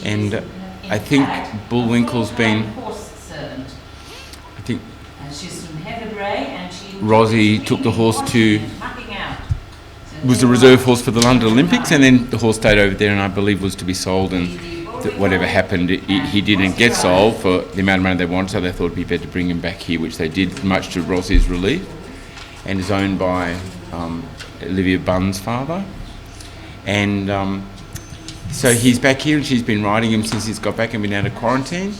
And I think Bullwinkle's been... I think Rozzie took the horse to... was the reserve horse for the London Olympics, and then the horse stayed over there and I believe was to be sold, and whatever happened, he didn't get sold for the amount of money they wanted, so they thought it'd be better to bring him back here, which they did, much to Rozzie's relief, and is owned by Olivia Bunn's father. And so he's back here, and she's been riding him since he's got back and been out of quarantine.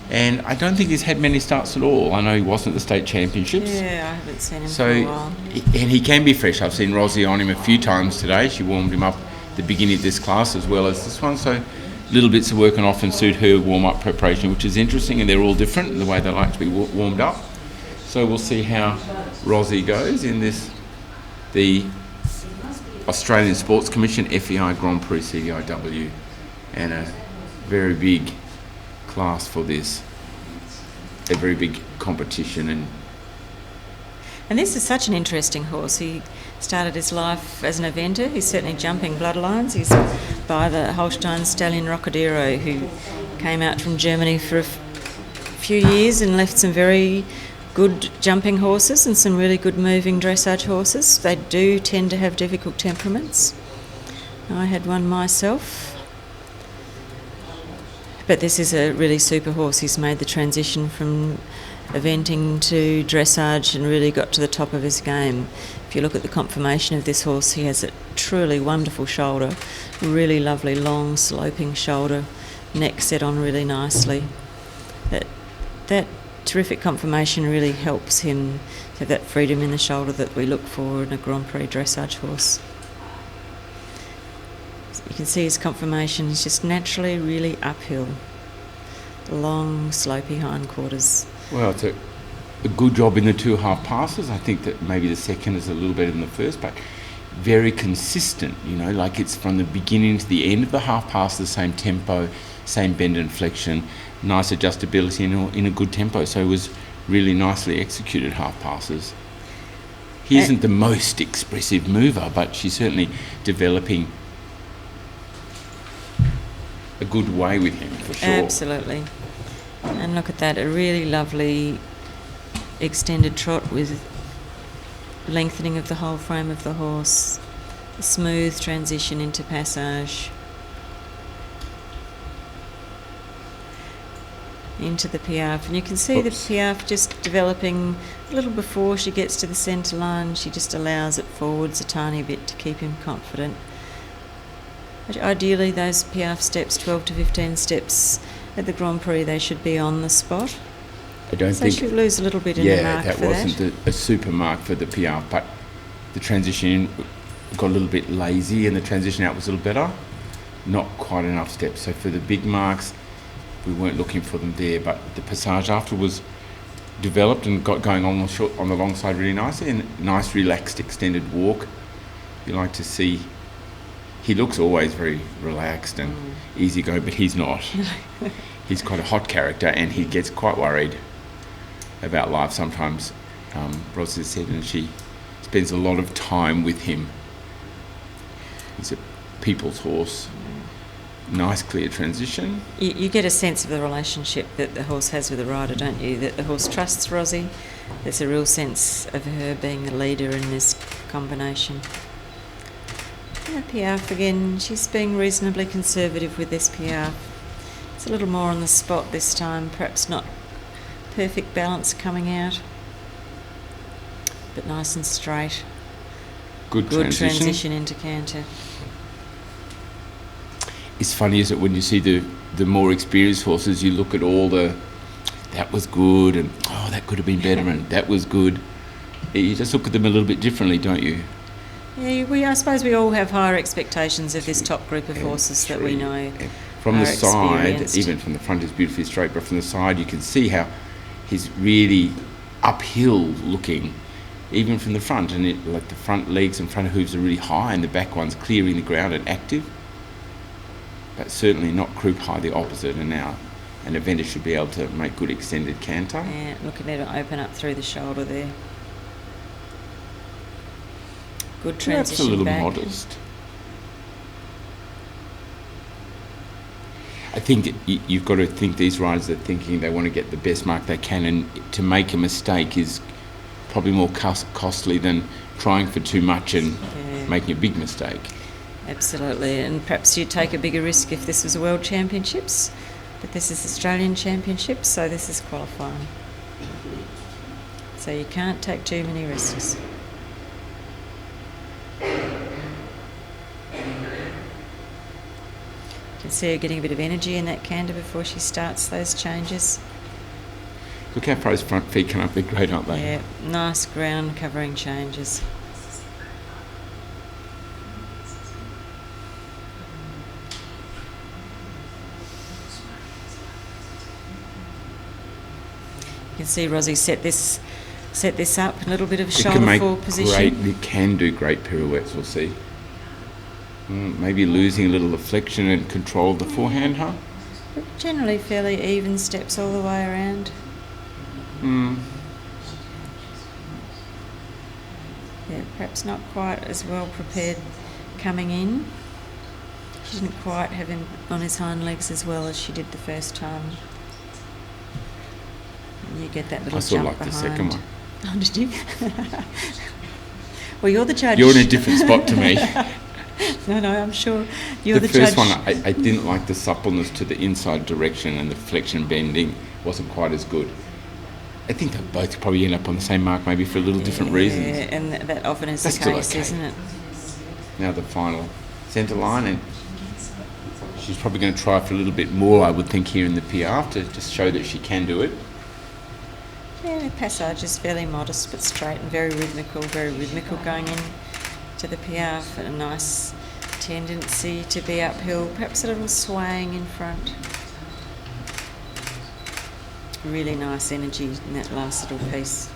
And I don't think he's had many starts at all. I know he wasn't at the state championships. Yeah, I haven't seen him for a while. And he can be fresh. I've seen Rozzie on him a few times today. She warmed him up at the beginning of this class as well as this one. So little bits of work can often suit her warm-up preparation, which is interesting, and they're all different in the way they like to be warmed up. So we'll see how Rozzie goes in the Australian Sports Commission FEI Grand Prix CDIW, and a very big class for this, a very big competition. And this is such an interesting horse. He started his life as an eventer. He's certainly jumping bloodlines. He's by the Holstein stallion Roccadero, who came out from Germany for a few years and left some very good jumping horses and some really good moving dressage horses. They do tend to have difficult temperaments. I had one myself. But this is a really super horse. He's made the transition from eventing to dressage and really got to the top of his game. If you look at the conformation of this horse, he has a truly wonderful shoulder, really lovely long sloping shoulder, neck set on really nicely. That terrific conformation really helps him have that freedom in the shoulder that we look for in a Grand Prix dressage horse. You can see his conformation is just naturally really uphill. Long, slopey hindquarters. Well, it's a good job in the 2 half passes. I think that maybe the second is a little better than the first, but very consistent, like it's from the beginning to the end of the half pass, the same tempo, same bend and flexion, nice adjustability in a good tempo. So it was really nicely executed half passes. He isn't the most expressive mover, but she's certainly developing a good way with him, for sure. Absolutely. And look at that, a really lovely extended trot with lengthening of the whole frame of the horse, a smooth transition into passage, into the piaffe. And you can see the piaffe just developing a little before she gets to the centre line. She just allows it forwards a tiny bit to keep him confident. Ideally, those piaffe steps, 12 to 15 steps at the Grand Prix, they should be on the spot. I don't think... So she'll lose a little bit in the mark for that. Yeah, that wasn't a super mark for the piaffe, but the transition in got a little bit lazy and the transition out was a little better. Not quite enough steps. So for the big marks, we weren't looking for them there, but the passage after was developed and got going on the long side really nicely, and nice relaxed extended walk. You like to see... He looks always very relaxed and easygoing, but he's not. He's quite a hot character, and he gets quite worried about life sometimes. Rozzie said, and she spends a lot of time with him. He's a people's horse. Nice, clear transition. You get a sense of the relationship that the horse has with the rider, don't you? That the horse trusts Rozzie. There's a real sense of her being the leader in this combination. The piaffe again, she's being reasonably conservative with this piaffe. It's a little more on the spot this time, perhaps not perfect balance coming out, but nice and straight. Good transition into canter. It's funny, isn't it, when you see the more experienced horses, you look at all that was good, and that could have been better, and that was good. You just look at them a little bit differently, don't you? Yeah, I suppose we all have higher expectations of this top group of horses that we know. And from the side, even from the front is beautifully straight, but from the side you can see how he's really uphill looking, even from the front, and the front legs and front hooves are really high and the back one's clearing the ground and active, but certainly not croup high, the opposite. And now an eventer should be able to make good extended canter. Yeah, look at it open up through the shoulder there. Good transition. Perhaps a little back. modest. I think you've got to think these riders are thinking they want to get the best mark they can, and to make a mistake is probably more costly than trying for too much and making a big mistake. Absolutely, and perhaps you'd take a bigger risk if this was a World Championships, but this is Australian Championships, so this is qualifying. So you can't take too many risks. You can see her getting a bit of energy in that canter before she starts those changes. Look how far his front feet come up, they're great, aren't they? Yeah, nice ground covering changes. You can see Rozzie set this up, a little bit of shoulder fall position. It can do great pirouettes, we'll see. Maybe losing a little deflection and control of the forehand, huh? But generally fairly even steps all the way around. Yeah, perhaps not quite as well prepared coming in. She didn't quite have him on his hind legs as well as she did the first time. And you get that little jump behind. I still like the second one. Oh, did you? Well, you're the judge. You're in a different spot to me. No, I'm sure you're the The judge. first one, I didn't like the suppleness to the inside direction, and the flexion bending wasn't quite as good. I think they'll both probably end up on the same mark, maybe for a little different reasons. Yeah, and that often is That's the case, still okay. isn't it? Now the final centre line, and she's probably going to try for a little bit more, I would think, here in the PR to just show that she can do it. Yeah, the passage is fairly modest but straight and very rhythmical going in to the PR for a nice tendency to be uphill, perhaps a little swaying in front. Really nice energy in that last little piece.